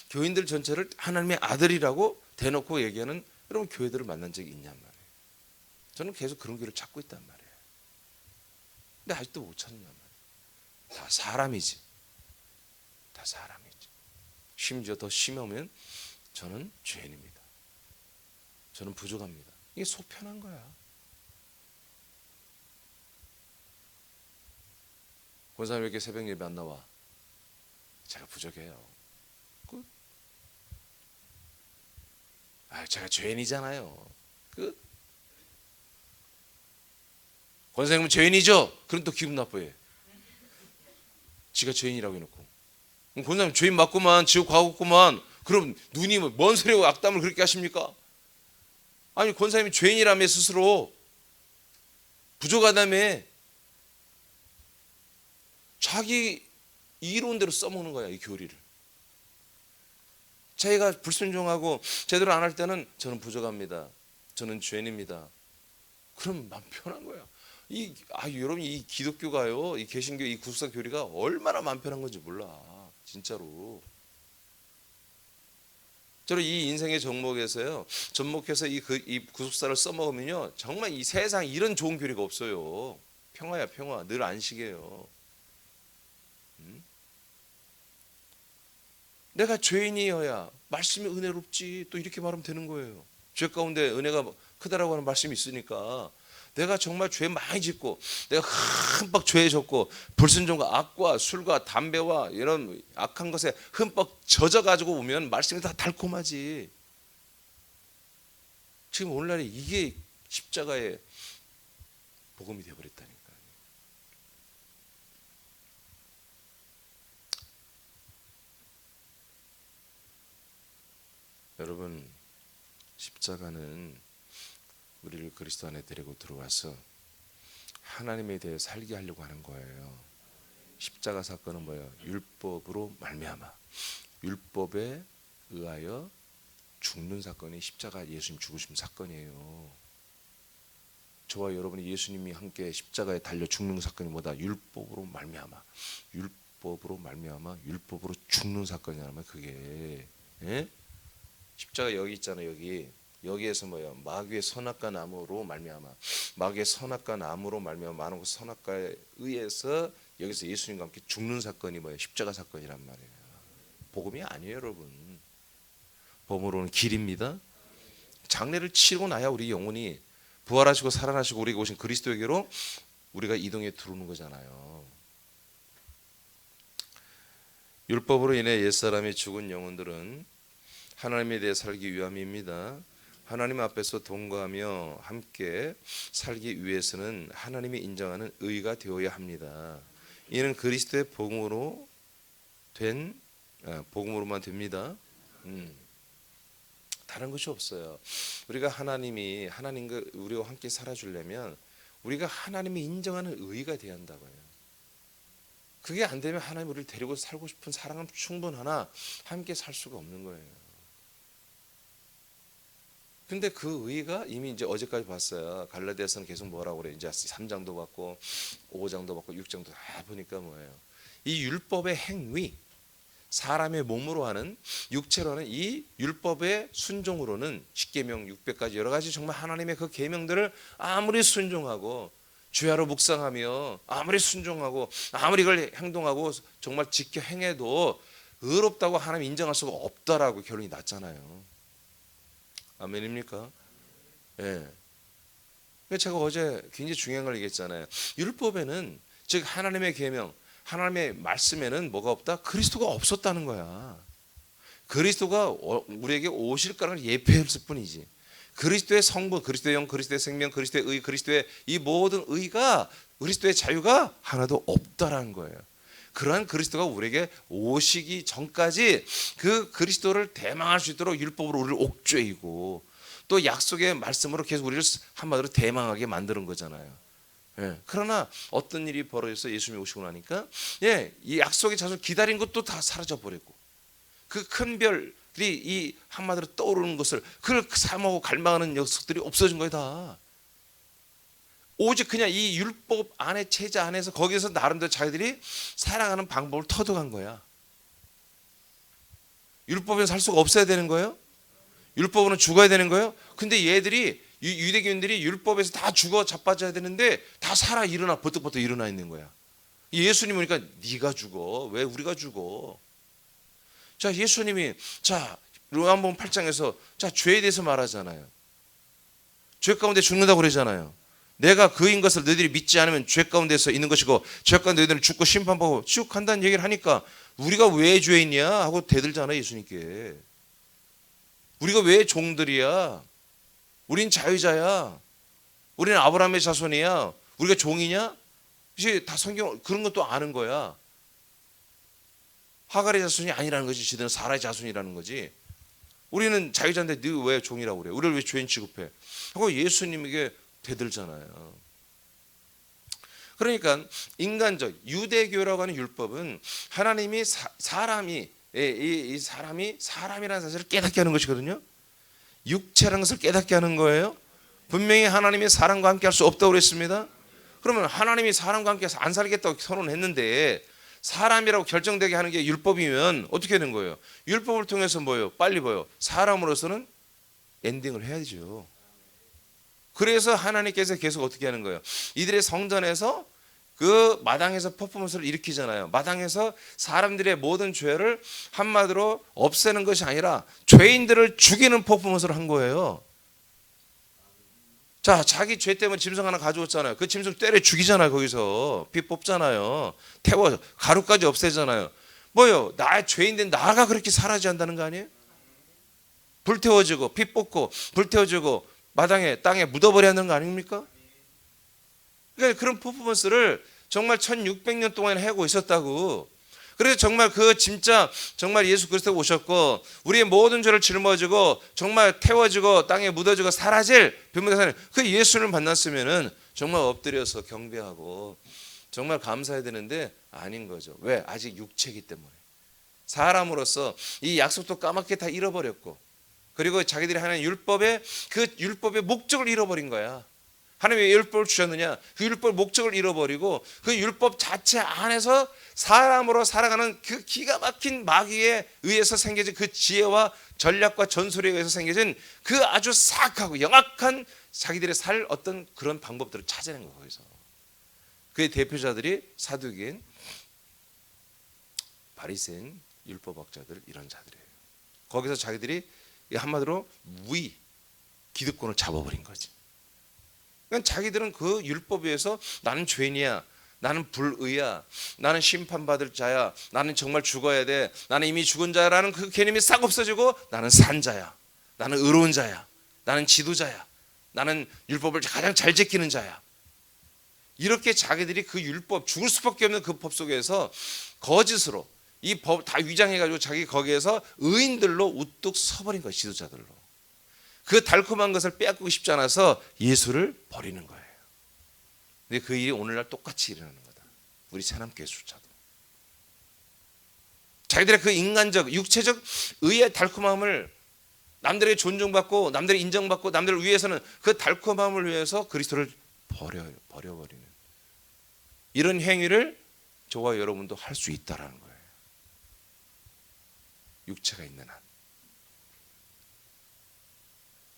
교인들 전체를 하나님의 아들이라고 대놓고 얘기하는 여러분 교회들을 만난 적이 있냔 말이에요. 저는 계속 그런 교회를 찾고 있단 말이에요. 근데 아직도 못 찾는단 말이에요. 다 사람이지. 다 사람이지. 심지어 더 심하면 저는 죄인입니다. 저는 부족합니다. 이게 속 편한 거야. 권사님 왜 이렇게 새벽 예배 안 나와? 제가 부족해요. 끝. 제가 죄인이잖아요. 끝. 권사님은 죄인이죠? 그럼 또 기분 나빠해. 지가 죄인이라고 해놓고. 권사님 죄인 맞구만, 지옥 가겠구만. 그럼 눈이 뭔 소리고 악담을 그렇게 하십니까? 아니 권사님이 죄인이라며 스스로 부족하다며 자기 이론대로 써먹는 거야 이 교리를. 자기가 불순종하고 제대로 안 할 때는 저는 부족합니다. 저는 죄인입니다. 그럼 마음 편한 거야. 여러분 이 기독교가요, 이 개신교 이 구속사 교리가 얼마나 마음 편한 건지 몰라 진짜로. 저는 이 인생의 정목에서요, 접목해서 이 구속사를 써먹으면요 정말 이 세상 이런 좋은 교리가 없어요. 평화야 평화. 늘 안식이에요. 내가 죄인이어야 말씀이 은혜롭지 또 이렇게 말하면 되는 거예요. 죄 가운데 은혜가 크다라고 하는 말씀이 있으니까 내가 정말 죄 많이 짓고 내가 흠뻑 죄에 졌고 불순종과 악과 술과 담배와 이런 악한 것에 흠뻑 젖어가지고 오면 말씀이 다 달콤하지. 지금 오늘날에 이게 십자가의 복음이 되어버렸다니까. 여러분 십자가는 우리를 그리스도 안에 데리고 들어와서 하나님에 대해 살게 하려고 하는 거예요. 십자가 사건은 뭐예요? 율법으로 말미암아 율법에 의하여 죽는 사건이 십자가 예수님 죽으신 사건이에요. 저와 여러분이 예수님이 함께 십자가에 달려 죽는 사건이 뭐다? 율법으로 말미암아 율법으로 죽는 사건이라면 그게 예? 십자가 여기 있잖아요. 여기에서 뭐예요? 마귀의 선악과 나무로 말미암아 마귀의 선악과 나무로 말미암아 많은 선악과에 의해서 여기서 예수님과 함께 죽는 사건이 뭐예요? 십자가 사건이란 말이에요. 복음이 아니에요 여러분. 복음으로는 길입니다. 장례를 치르고 나야 우리 영혼이 부활하시고 살아나시고 우리에게 오신 그리스도에게로 우리가 이동해 들어오는 거잖아요. 율법으로 인해 옛사람이 죽은 영혼들은 하나님에 대해 살기 위함입니다. 하나님 앞에서 동거하며 함께 살기 위해서는 하나님이 인정하는 의가 되어야 합니다. 이는 그리스도의 복음으로만 됩니다. 다른 것이 없어요. 우리가 하나님과 우리와 함께 살아주려면 우리가 하나님이 인정하는 의가 돼야 한다고요. 그게 안 되면 하나님 우리를 데리고 살고 싶은 사랑은 충분하나 함께 살 수가 없는 거예요. 근데 그 의가 이미 이제 어제까지 봤어요. 갈라디아서는 계속 뭐라고 그래. 이제 3장도 봤고 5장도 봤고 6장도 다 보니까 뭐예요? 이 율법의 행위, 사람의 몸으로 하는 육체로 하는 이 율법의 순종으로는 십계명 600가지 여러 가지 정말 하나님의 그 계명들을 아무리 순종하고 주야로 묵상하며 아무리 순종하고 아무리 이걸 행동하고 정말 지켜 행해도 의롭다고 하나님 인정할 수가 없다라고 결론이 났잖아요. 아멘입니까? 예. 제가 어제 굉장히 중요한 걸 얘기했잖아요. 율법에는 즉 하나님의 계명, 하나님의 말씀에는 뭐가 없다? 그리스도가 없었다는 거야. 그리스도가 우리에게 오실 거를 예표했을 뿐이지. 그리스도의 성부, 그리스도의 영, 그리스도의 생명, 그리스도의 의, 그리스도의 이 모든 의가, 그리스도의 자유가 하나도 없다라는 거예요. 그러한 그리스도가 우리에게 오시기 전까지 그 그리스도를 대망할 수 있도록 율법으로 우리를 옥죄이고 또 약속의 말씀으로 계속 우리를 한마디로 대망하게 만드는 거잖아요. 예. 그러나 어떤 일이 벌어져서 예수님이 오시고 나니까 이 약속의 자손 기다린 것도 다 사라져 버리고 그 큰 별이 이 한마디로 떠오르는 것을 그걸 사모하고 갈망하는 녀석들이 없어진 거예요 다. 오직 그냥 이 율법 안에 체제 안에서 거기서 나름대로 자기들이 살아가는 방법을 터득한 거야. 율법에는 살 수가 없어야 되는 거예요? 율법으로는 죽어야 되는 거예요? 근데 얘들이 유대교인들이 율법에서 다 죽어 자빠져야 되는데 다 살아 일어나 버뜩버뜩 일어나 있는 거야. 예수님 오니까 네가 죽어. 왜 우리가 죽어? 자, 예수님이 자 요한복음 8장에서 자 죄에 대해서 말하잖아요. 죄 가운데 죽는다고 그러잖아요. 내가 그인 것을 너희들이 믿지 않으면 죄 가운데서 있는 것이고 죄 가운데 너희들은 죽고 심판받고 지옥한다는 얘기를 하니까 우리가 왜 죄 있냐 하고 대들잖아 예수님께. 우리가 왜 종들이야? 우린 자유자야. 우리는 아브라함의 자손이야. 우리가 종이냐? 이제 다 성경 그런 것도 아는 거야. 하갈의 자손이 아니라는 거지. 지들은 사라의 자손이라는 거지. 우리는 자유자인데 너 왜 종이라고 그래? 우리를 왜 죄인 취급해? 하고 예수님에게 대들잖아요. 그러니까 인간적 유대교라고 하는 율법은 하나님이 사람이 이 사람이 사람이라는 사실을 깨닫게 하는 것이거든요. 육체라는 것을 깨닫게 하는 거예요. 분명히 하나님이 사람과 함께 할 수 없다고 그랬습니다. 그러면 하나님이 사람과 함께 안 살겠다고 선언했는데 사람이라고 결정되게 하는 게 율법이면 어떻게 되는 거예요? 율법을 통해서 뭐예요? 빨리 뭐예요? 사람으로서는 엔딩을 해야죠. 그래서 하나님께서 계속 어떻게 하는 거예요? 이들의 성전에서 그 마당에서 퍼포먼스를 일으키잖아요. 마당에서 사람들의 모든 죄를 한마디로 없애는 것이 아니라 죄인들을 죽이는 퍼포먼스를 한 거예요. 자, 자기 죄 때문에 짐승 하나 가져왔잖아요. 그 짐승 때려 죽이잖아요. 거기서 피 뽑잖아요. 태워 가루까지 없애잖아요. 뭐요? 나 죄인된 나가 그렇게 살아야 한다는 거 아니에요? 불태워지고 피 뽑고 불태워지고 마당에 땅에 묻어버려야 하는 거 아닙니까? 그러니까 그런 퍼포먼스를 정말 1600년 동안 하고 있었다고. 그래서 정말 그 진짜 정말 예수 그리스도가 오셨고 우리의 모든 죄를 짊어지고 정말 태워지고 땅에 묻어지고 사라질 변무대사는 그 예수를 만났으면은 정말 엎드려서 경배하고 정말 감사해야 되는데 아닌 거죠. 왜? 아직 육체이기 때문에. 사람으로서 이 약속도 까맣게 다 잃어버렸고 그리고 자기들이 하는 율법의 그 율법의 목적을 잃어버린 거야. 하나님이 왜 율법을 주셨느냐? 그 율법의 목적을 잃어버리고 그 율법 자체 안에서 사람으로 살아가는 그 기가 막힌 마귀에 의해서 생겨진 그 지혜와 전략과 전술에 의해서 생겨진 그 아주 사악하고 영악한 자기들의 살 어떤 그런 방법들을 찾아낸 거예요. 거기서 그의 대표자들이 사두개인, 바리새인, 율법학자들 이런 자들이에요. 거기서 자기들이 한마디로 무의 기득권을 잡아버린 거지. 그러니까 자기들은 그 율법에 의해서 나는 죄인이야, 나는 불의야, 나는 심판받을 자야, 나는 정말 죽어야 돼, 나는 이미 죽은 자라는 그 개념이 싹 없어지고 나는 산 자야, 나는 의로운 자야, 나는 지도자야, 나는 율법을 가장 잘 지키는 자야. 이렇게 자기들이 그 율법 죽을 수밖에 없는 그 법 속에서 거짓으로 이 법 다 위장해가지고 자기 거기에서 의인들로 우뚝 서버린 거예요. 지도자들로. 그 달콤한 것을 빼앗고 싶지 않아서 예수를 버리는 거예요. 근데 그 일이 오늘날 똑같이 일어나는 거다. 우리 새남교회 숫자도. 자기들의 그 인간적 육체적 의의 달콤함을 남들에게 존중받고 남들에게 인정받고 남들을 위해서는 그 달콤함을 위해서 그리스도를 버려버리는 이런 행위를 저와 여러분도 할 수 있다라는 거예요. 육체가 있는 한.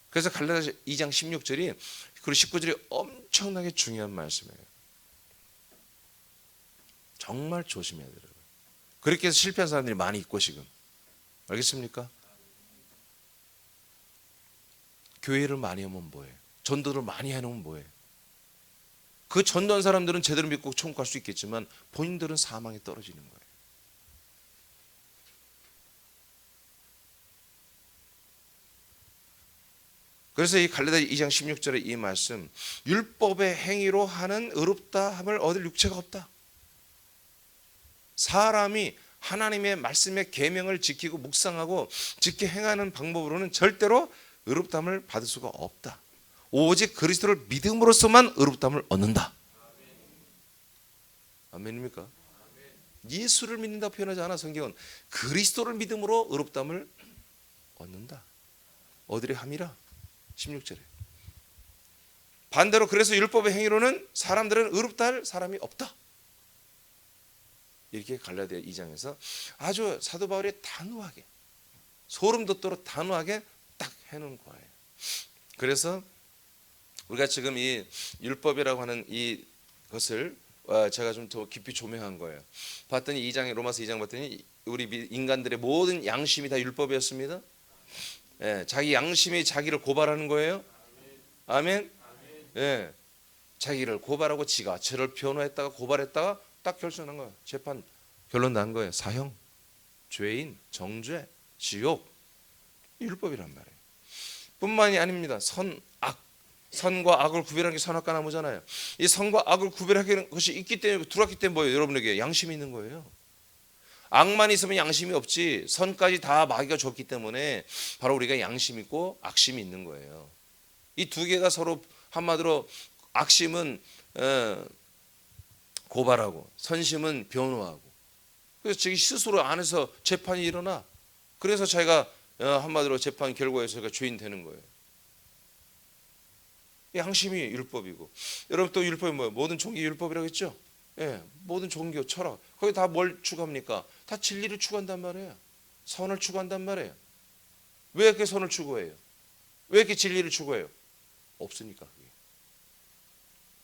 그래서 갈라디아서 2장 16절이 그리고 19절이 엄청나게 중요한 말씀이에요. 정말 조심해야 돼요. 그렇게 해서 실패한 사람들이 많이 있고 지금. 알겠습니까? 교회를 많이 하면 뭐해? 전도를 많이 해놓으면 뭐해? 그 전도한 사람들은 제대로 믿고 천국 갈 수 있겠지만 본인들은 사망에 떨어지는 거예요. 그래서 이 갈라디아 2장 16절의 이 말씀, 율법의 행위로 하는 의롭다함을 얻을 육체가 없다. 사람이 하나님의 말씀의 계명을 지키고 묵상하고 지켜 행하는 방법으로는 절대로 의롭다함을 받을 수가 없다. 오직 그리스도를 믿음으로써만 의롭다함을 얻는다. 아멘입니까? 예수를 믿는다 표현하지 않아. 성경은 그리스도를 믿음으로 의롭다함을 얻는다. 얻으려 함이라. 16절에. 반대로 그래서 율법의 행위로는 사람들은 의롭다 할 사람이 없다. 이렇게 갈라디아 2장에서 아주 사도 바울이 단호하게, 소름 돋도록 단호하게 딱 해놓은 거예요. 그래서 우리가 지금 이 율법이라고 하는 이 것을 제가 좀 더 깊이 조명한 거예요. 봤더니 2장에, 로마서 2장 봤더니 우리 인간들의 모든 양심이 다 율법이었습니다. 예, 자기 양심이 자기를 고발하는 거예요. 아멘. 예, 자기를 고발하고 지가 죄를 변호했다가 고발했다가 딱 결정한 거예요. 재판 결론 난 거예요. 사형, 죄인, 정죄, 지옥. 율법이란 말이에요. 뿐만이 아닙니다. 선, 악, 선과 악을 구별하는 게 선악과 나무잖아요. 이 선과 악을 구별하는 것이 있기 때문에, 들어왔기 때문에 뭐예요? 여러분에게 양심이 있는 거예요. 악만 있으면 양심이 없지, 선까지 다 마귀가 줬기 때문에 바로 우리가 양심 있고 악심이 있는 거예요. 이 두 개가 서로 한마디로, 악심은 고발하고 선심은 변호하고, 그래서 자기 스스로 안에서 재판이 일어나. 그래서 자기가 한마디로 재판 결과에서 자기가 죄인 되는 거예요. 양심이 율법이고, 여러분 또 율법이 뭐예요? 모든 종교 율법이라고 했죠. 예, 모든 종교, 철학, 거기 다 뭘 추구합니까? 다 진리를 추구한단 말이에요. 선을 추구한단 말이에요. 왜 이렇게 선을 추구해요? 왜 이렇게 진리를 추구해요? 없으니까. 그게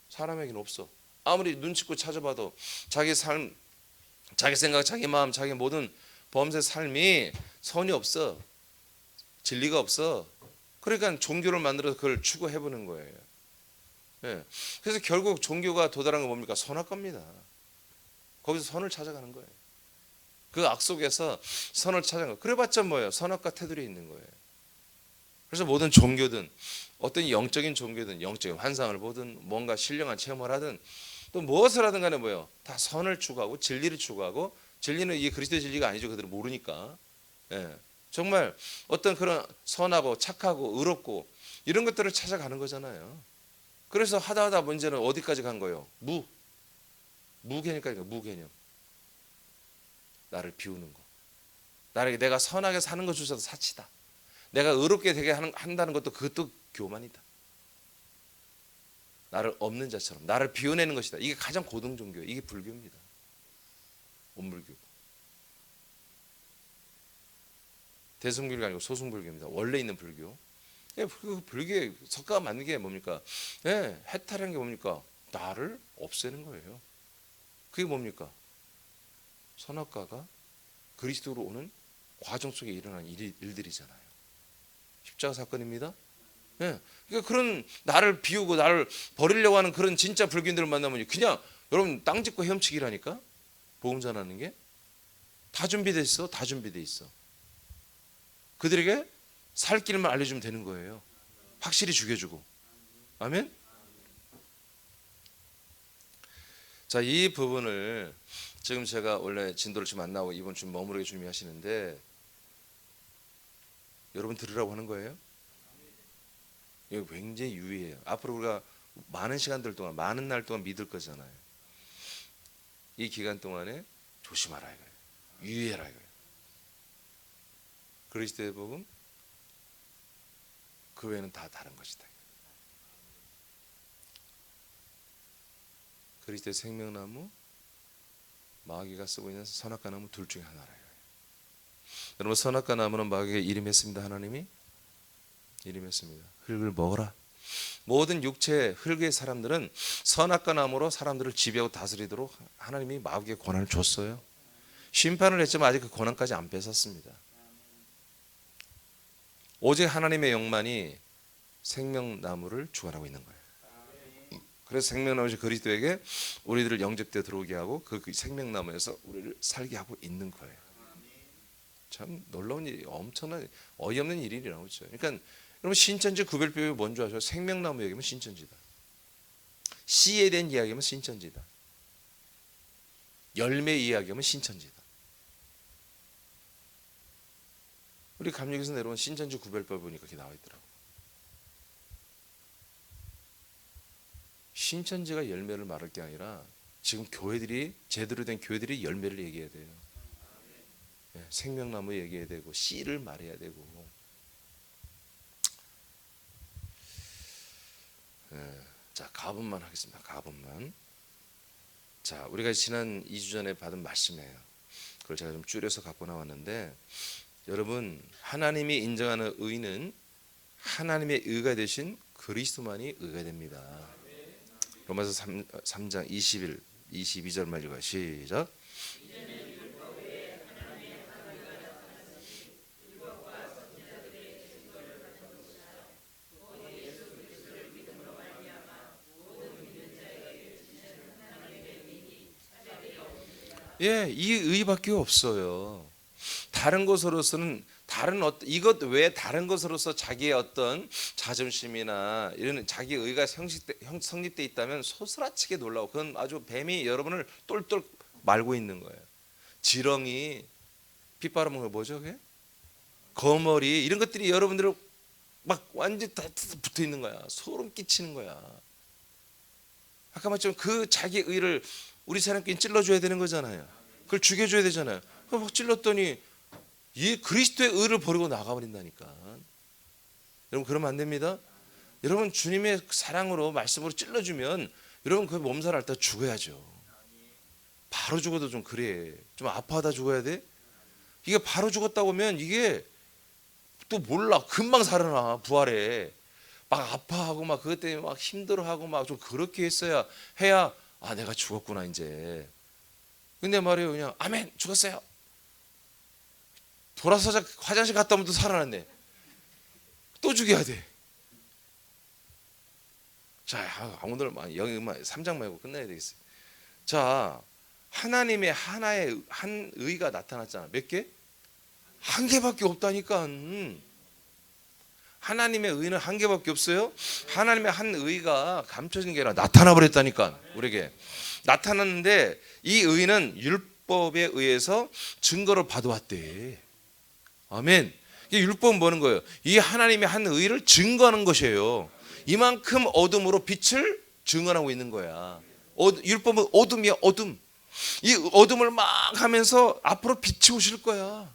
사람에게는 없어. 아무리 눈치껏 찾아봐도 자기 삶, 자기 생각, 자기 마음, 자기 모든 범죄 삶이 선이 없어. 진리가 없어. 그러니까 종교를 만들어서 그걸 추구해보는 거예요. 예. 그래서 결국 종교가 도달한 건 뭡니까? 선악과입니다. 거기서 선을 찾아가는 거예요. 그 악 속에서 선을 찾아가는 거예요. 그래봤자 뭐예요? 선악과 테두리에 있는 거예요. 그래서 모든 종교든, 어떤 영적인 종교든, 영적인 환상을 보든, 뭔가 신령한 체험을 하든, 또 무엇을 하든 간에 뭐예요? 다 선을 추구하고 진리를 추구하고, 진리는 이게 그리스도의 진리가 아니죠. 그들은 모르니까. 예. 정말 어떤 그런 선하고 착하고 의롭고 이런 것들을 찾아가는 거잖아요. 그래서 하다 문제는 어디까지 간 거예요? 무개념까지 가요. 무개념. 나를 비우는 거. 내가 선하게 사는 것조차도 사치다. 내가 의롭게 되게 한다는 것도 그것도 교만이다. 나를 없는 자처럼, 나를 비워내는 것이다. 이게 가장 고등 종교예요. 이게 불교입니다. 온불교. 대승불교가 아니고 소승불교입니다. 원래 있는 불교. 예, 그 불교의 석가가 만든 게 뭡니까? 예, 해탈한 게 뭡니까? 나를 없애는 거예요. 그게 뭡니까? 선악과가 그리스도로 오는 과정 속에 일어난 일들이잖아요. 십자가 사건입니다. 예, 그러니까 그런 나를 비우고 나를 버리려고 하는 그런 진짜 불교인들을 만나면 그냥 여러분 땅 짚고 헤엄치기라니까. 복음 전하는 게 다 준비돼 있어. 다 준비돼 있어. 그들에게 살 길만 알려주면 되는 거예요. 확실히 죽여주고. 아멘. 자, 이 부분을 지금 제가 원래 진도를 지금 안 나오고 이번 주 머무르게 준비하시는데 여러분 들으라고 하는 거예요. 이거 굉장히 유의해요. 앞으로 우리가 많은 시간들 동안, 많은 날 동안 믿을 거잖아요. 이 기간 동안에 조심하라 이거예요. 유의해라 이거예요. 그리스도의 복음, 그 외에는 다 다른 것이다. 그리스도의 생명나무, 마귀가 쓰고 있는 선악과 나무 둘 중에 하나라. 여러분, 선악과 나무는 마귀가 이름했습니다. 하나님이 이름했습니다. 흙을 먹어라. 모든 육체 흙의 사람들은 선악과 나무로 사람들을 지배하고 다스리도록 하나님이 마귀에게 권한을 줬어요. 심판을 했지만 아직 그 권한까지 안 뺏었습니다. 오직 하나님의 영만이 생명나무를 주관하고 있는 거예요. 그래서 생명나무의 그리스도에게 우리들을 영접되어 들어오게 하고 그 생명나무에서 우리를 살게 하고 있는 거예요. 참 놀라운 일이, 엄청난 어이없는 일이라고 그렇죠. 그러니까 그러면 신천지 구별법이 뭔지 아세요? 생명나무 얘기하면 신천지다. 씨에 대한 이야기하면 신천지다. 열매 이야기하면 신천지다. 우리 감리교에서 내려온 신천지 구별법 보니까 그렇게 나와 있더라고. 신천지가 열매를 말할 게 아니라 지금 교회들이 제대로 된 교회들이 열매를 얘기해야 돼요. 생명나무 얘기해야 되고 씨를 말해야 되고. 자, 가분만 하겠습니다. 가분만. 자, 우리가 지난 2주 전에 받은 말씀이에요. 그걸 제가 좀 줄여서 갖고 나왔는데, 여러분, 하나님이 인정하는 의는 하나님의 의가 되신 그리스도만이 의가 됩니다. 로마서 3장 21, 22절만 읽어요. 시작. 예, 이 의밖에 없어요. 다른 것으로서는 이것 외에 다른 것으로서 자기의 어떤 자존심이나 이런 자기 의가 성립돼 있다면 소스라치게 놀라워. 그건 아주 뱀이 여러분을 똘똘 말고 있는 거예요. 지렁이, 빗바람은 거 뭐죠? 그게? 거머리 이런 것들이 여러분들을 막 완전 다 붙어 있는 거야. 소름 끼치는 거야. 아까 말처럼 그 자기 의를 우리 사람끼리 찔러줘야 되는 거잖아요. 그걸 죽여줘야 되잖아요. 막 찔렀더니 이 그리스도의 의를 버리고 나가버린다니까. 여러분 그러면 안 됩니다. 여러분 주님의 사랑으로 말씀으로 찔러주면 여러분 그 몸살 앓다 죽어야죠. 바로 죽어도 좀 그래. 좀 아파하다 죽어야 돼. 이게 바로 죽었다고 하면 이게 또 몰라. 금방 살아나 부활해. 막 아파하고 막 그것 때문에 막 힘들어하고 막 좀 그렇게 해야 아 내가 죽었구나 이제. 근데 말이에요 그냥 아멘 죽었어요. 돌아서 화장실 갔다 오면 또 살아났네. 또 죽여야 돼. 자 오늘 여기만 3장만 하고 끝내야 되겠어요. 자 하나님의 하나의 한 의가 나타났잖아. 몇 개? 한 개밖에 없다니까. 하나님의 의는 한 개밖에 없어요. 하나님의 한 의가 감춰진 게 아니라 나타나 버렸다니까. 우리에게 나타났는데 이 의는 율법에 의해서 증거를 받아왔대. 아멘. 이게 율법은 뭐는 거예요? 이 하나님의 한 의를 증거하는 것이에요. 이만큼 어둠으로 빛을 증언하고 있는 거야. 율법은 어둠이야. 어둠. 이 어둠을 막 하면서 앞으로 빛이 오실 거야.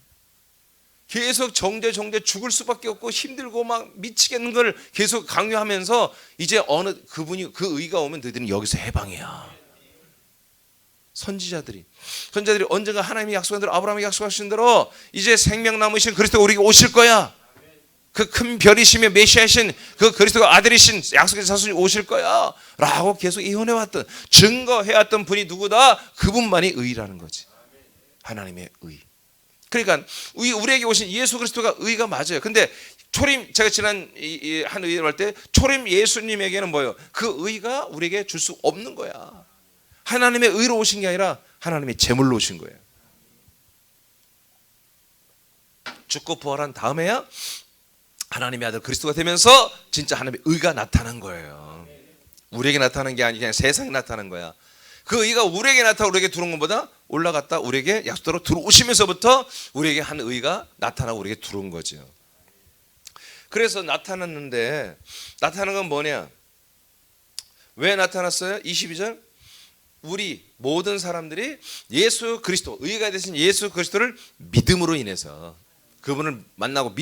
계속 정죄 죽을 수밖에 없고 힘들고 막 미치겠는 걸 계속 강요하면서 이제 어느 그분이 그 의가 오면 너희들은 여기서 해방이야. 선지자들이 언젠가 하나님이 약속한 대로 아브라함이 약속하신 대로 이제 생명나무이신 그리스도가 우리에게 오실 거야. 그 큰 별이시며 메시아이신 그 그리스도가 아들이신 약속의 자손이 오실 거야 라고 계속 예언해왔던 증거해왔던 분이 누구다? 그분만이 의라는 거지. 하나님의 의. 그러니까 우리에게 오신 예수 그리스도가 의가 맞아요. 근데 초림 제가 지난 한 의를 할 때 초림 예수님에게는 뭐예요? 그 의가 우리에게 줄 수 없는 거야. 하나님의 의로 오신 게 아니라 하나님의 제물로 오신 거예요. 죽고 부활한 다음에야 하나님의 아들 그리스도가 되면서 진짜 하나님의 의가 나타난 거예요. 우리에게 나타나는 게 아니고 그냥 세상에 나타난 거야. 그 의가 우리에게 나타나 우리에게 들어온 것보다 올라갔다 우리에게 약속대로 들어오시면서부터 우리에게 한 의가 나타나고 우리에게 들어온 거죠. 그래서 나타났는데 나타난 건 뭐냐? 왜 나타났어요? 22절 우리 모든 사람들이 예수 그리스도 의가 되신 예수 그리스도를 믿음으로 인해서 그분을 만나고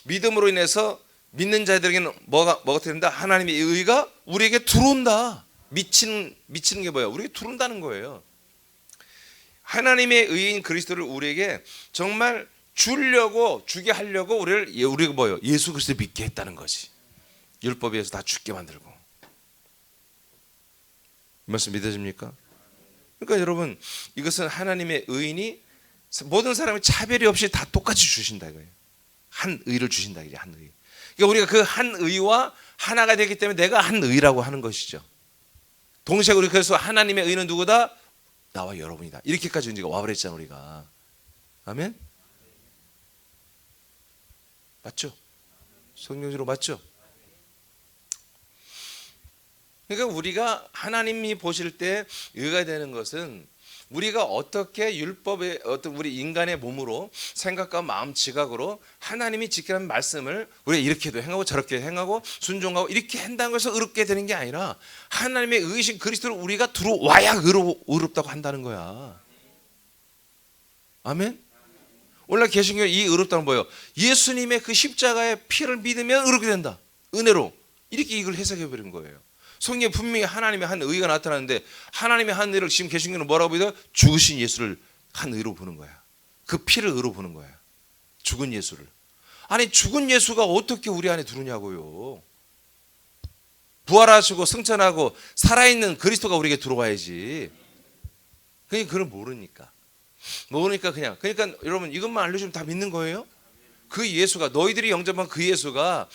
믿음으로 인해서 믿는 자들에게는 뭐가 된다? 하나님의 의가 우리에게 들어온다. 미치는 게 뭐야? 우리에게 들어온다는 거예요. 하나님의 의인 그리스도를 우리에게 정말 주게 하려고 우리가 뭐예요? 예수 그리스도를 믿게 했다는 거지. 율법에 의해서 다 죽게 만들고. 이 말씀 믿어집니까? 그러니까 여러분 이것은 하나님의 의인이 모든 사람이 차별이 없이 다 똑같이 주신다 이거예요. 한 의를 주신다 이게 한 의. 그러니까 우리가 그 한 의와 하나가 되기 때문에 내가 한 의라고 하는 것이죠. 동시에 우리 그래서 하나님의 의는 누구다? 나와 여러분이다. 이렇게까지 우리가 와버렸잖아 우리가. 아멘. 맞죠? 성경적으로 맞죠? 그러니까 우리가 하나님이 보실 때 의가 되는 것은 우리가 어떻게 율법의 어떤 우리 인간의 몸으로 생각과 마음 지각으로 하나님이 지키라는 말씀을 우리가 이렇게도 행하고 저렇게 행하고 순종하고 이렇게 한다는 것을 의롭게 되는 게 아니라 하나님의 의이신 그리스도를 우리가 들어와야 의롭다고 한다는 거야. 아멘? 오늘 계신 이 의롭다는 뭐예요? 예수님의 그 십자가의 피를 믿으면 의롭게 된다. 은혜로. 이렇게 이걸 해석해 버린 거예요. 성경에 분명히 하나님의 한 의가 나타나는데 하나님의 한 의를 지금 계신교는 뭐라고 보여요? 죽으신 예수를 한 의로 보는 거야. 그 피를 의로 보는 거야. 죽은 예수를. 아니 죽은 예수가 어떻게 우리 안에 들어오냐고요. 부활하시고 승천하고 살아있는 그리스도가 우리에게 들어와야지. 그냥 그걸 모르니까 그냥. 그러니까 여러분 이것만 알려주면 다 믿는 거예요? 그 예수가 너희들이 영접한 그 예수가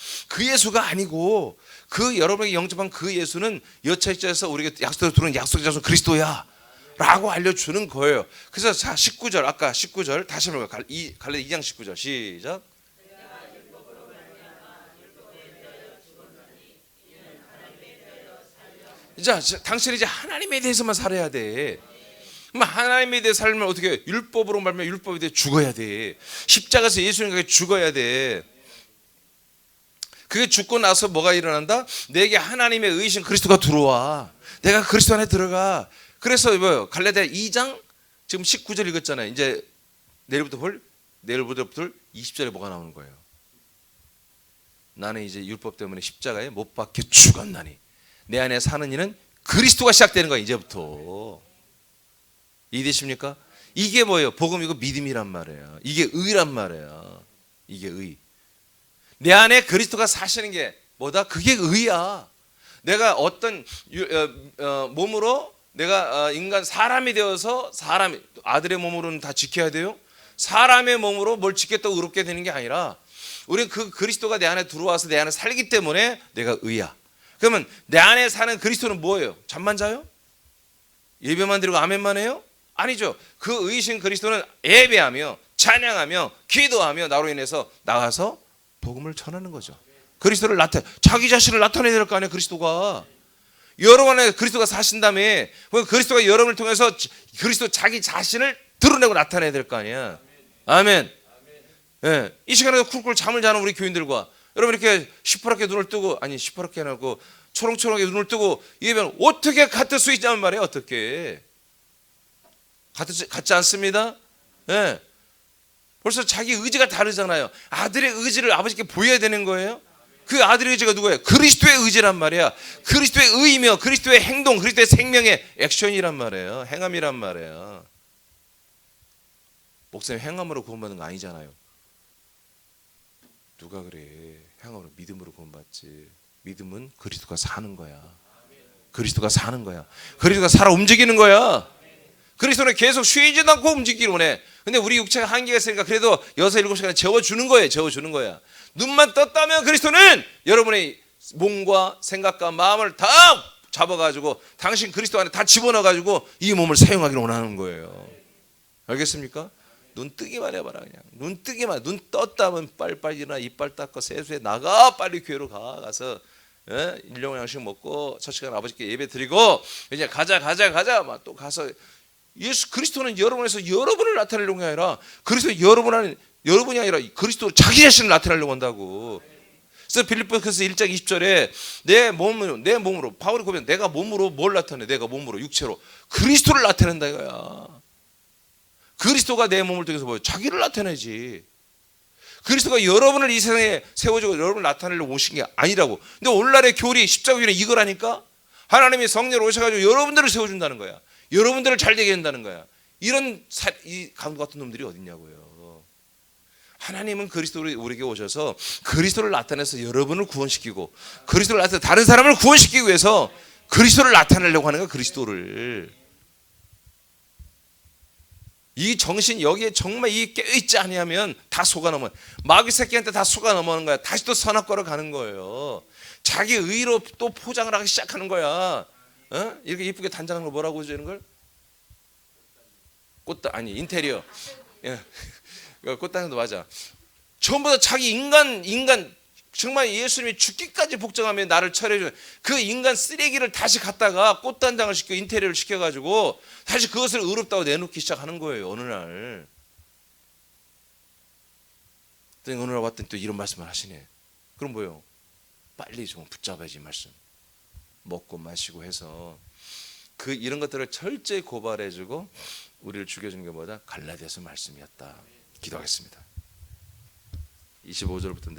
아니고 그 여러분에게 영접한 그 예수는 여차저차해서 우리에게 약속대로 들어오는 약속의 자손 그리스도야 라고 알려주는 거예요. 그래서 자 19절 아까 19절 다시 한번 갈라디아 2장 19절 시작. 자 당신이 이제 하나님에 대해서만 살아야 돼. 그럼 하나님에 대해 살면 어떻게 해? 율법으로 말하면 율법에 대해 죽어야 돼. 십자가에서 예수님께 죽어야 돼. 그게 죽고 나서 뭐가 일어난다? 내게 하나님의 의이신 그리스도가 들어와. 내가 그리스도 안에 들어가. 그래서 뭐요? 갈라디아 2장 지금 19절 읽었잖아요. 이제 내일부터 20절에 뭐가 나오는 거예요? 나는 이제 율법 때문에 십자가에 못 박혀 죽었나니 내 안에 사는 이는 그리스도가 시작되는 거야. 이제부터. 이해되십니까? 이게 뭐예요? 복음 이거 믿음이란 말이에요. 이게 의란 말이에요. 이게 의. 내 안에 그리스도가 사시는 게 뭐다? 그게 의야. 내가 어떤 몸으로 내가 인간 사람이 되어서 아들의 몸으로는 다 지켜야 돼요. 사람의 몸으로 뭘 지켰다고 의롭게 되는 게 아니라 우리는 그 그리스도가 내 안에 들어와서 내 안에 살기 때문에 내가 의야. 그러면 내 안에 사는 그리스도는 뭐예요? 잠만 자요? 예배만 드리고 아멘만 해요? 아니죠. 그 의이신 그리스도는 예배하며 찬양하며 기도하며 나로 인해서 나가서 복음을 전하는 거죠. 그리스도를 자기 자신을 나타내야 될 거 아니에요. 그리스도가 여러분 안에 그리스도가 사신 다음에 그리스도가 여러분을 통해서 그리스도 자기 자신을 드러내고 나타내야 될 거 아니야. 아멘. 예, 이 시간에 쿨쿨 잠을 자는 우리 교인들과 여러분 이렇게 시퍼렇게 눈을 뜨고 시퍼렇게 해놓고 초롱초롱하게 눈을 뜨고 예배는 어떻게 같을 수 있냐는 말이에요. 어떻게 같지 않습니다. 예. 벌써 자기 의지가 다르잖아요. 아들의 의지를 아버지께 보여야 되는 거예요. 그 아들의 의지가 누구예요? 그리스도의 의지란 말이야. 그리스도의 의이며 그리스도의 행동, 그리스도의 생명의 액션이란 말이에요. 행함이란 말이에요. 목사님 행함으로 구원받는 거 아니잖아요. 누가 그래? 행함으로 믿음으로 구원받지. 믿음은 그리스도가 사는 거야. 그리스도가 사는 거야. 그리스도가 살아 움직이는 거야. 그리스도는 계속 쉬지도 않고 움직이기를 원해. 근데 우리 육체가 한계가 있으니까 그래도 6, 7시간 재워주는 거예요. 재워주는 거야. 눈만 떴다면 그리스도는 여러분의 몸과 생각과 마음을 다 잡아가지고 당신 그리스도 안에 다 집어넣어가지고 이 몸을 사용하기를 원하는 거예요. 알겠습니까? 눈 뜨기만 해봐라. 그냥 눈 뜨기만. 눈 떴다면 빨리빨리 일어나 이빨 닦고 세수해 나가. 빨리 교회로 가서 일용 양식 먹고 첫 시간 아버지께 예배 드리고 이제 가자 막 또 가서 예수 그리스도는 여러분에서 여러분을 나타내려고 아니라 그리스도 여러분이 아니라 그리스도 자기 자신을 나타내려고 한다고. 그래서 빌립보서 1장 20절에 내 몸으로 바울이 고백 내가 몸으로 뭘 나타내? 내가 몸으로 육체로 그리스도를 나타낸다 이거야. 그리스도가 내 몸을 통해서 뭐예요? 자기를 나타내지. 그리스도가 여러분을 이 세상에 세워주고 여러분을 나타내려고 오신 게 아니라고. 근데 오늘날의 교리 십자가 위에 이거라니까 하나님이 성령으로 오셔가지고 여러분들을 세워준다는 거야. 여러분들을 잘 되게 한다는 거야. 이 강도 같은 놈들이 어딨냐고요. 하나님은 그리스도를 우리에게 오셔서 그리스도를 나타내서 여러분을 구원시키고 그리스도를 나타내서 다른 사람을 구원시키기 위해서 그리스도를 나타내려고 하는 거야. 그리스도를. 이 정신 여기에 정말 이 깨어있지 아니하면 다 속아넘어. 마귀 새끼한테 다 속아넘어는 거야. 다시 또 선악과로 가는 거예요. 자기 의로 또 포장을 하기 시작하는 거야. 이렇게 이쁘게 단장하는 거 뭐라고 하죠? 이런 걸? 인테리어. 예. 꽃다니도 맞아. 전부 다 자기 인간 정말 예수님이 죽기까지 복종하며 나를 처리해 주는 그 인간 쓰레기를 다시 갖다가 꽃단장을 시켜 인테리어를 시켜가지고 다시 그것을 의롭다고 내놓기 시작하는 거예요. 어느 날. 어느 날 왔더니 또 이런 말씀을 하시네. 그럼 뭐요? 빨리 좀 붙잡아야지 말씀. 먹고 마시고 해서 그 이런 것들을 철저히 고발해주고 우리를 죽여주는 것보다 갈라디아서 말씀이었다. 기도하겠습니다. 25절부터